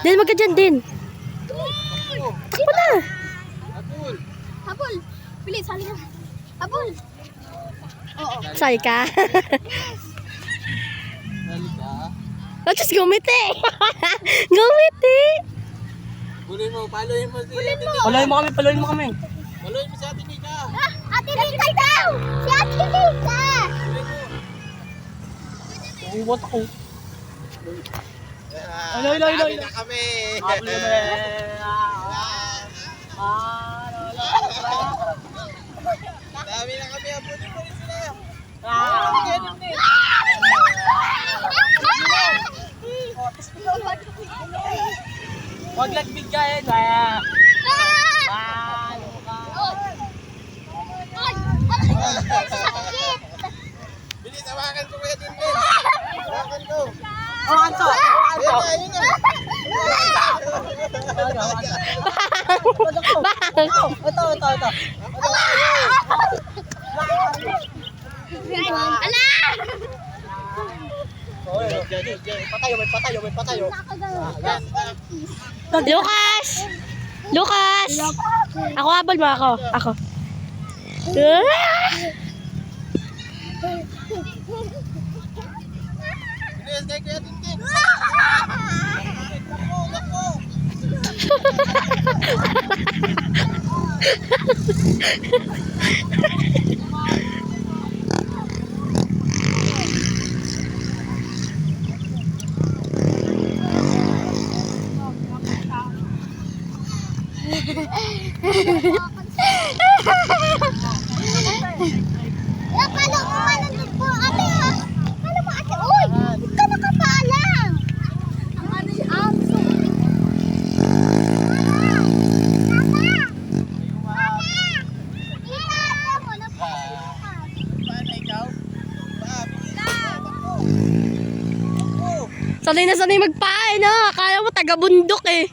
Din, wag ka dyan din. Takbo na. Habol. Habol. Bilis, hali na. Habol. Oo. Say ka. Dali ka. Oh, just gumiti. Gumiti. Puluin mo, paluin mo si Ate Nika. Paluin mo kami, paluin mo kami. Paluin mo si Ate Nika. Ate Nika daw! Si Ate Nika! Puluin mo. Uwat ako. Alo. Dami na kami. Dami na kami. Habulin mo rin sila. Huwag lang bigyan. Sakit! Bilis, hawakan ko kaya din. Hawakan ko. Hawakan to. Ayun na. Ito. Ala! May patayo. Lucas! Lucas! Ako habol mo ako. Ako. Bilis, kaya kaya din. Lako. Paano kumanan po? Ate ha? Paano mo ate? Uy! Huwag ka nakapaalam! Ang ano yung aso? Paano ikaw? Sanay na sanay magpain, no? Kaya mo taga-bundok eh.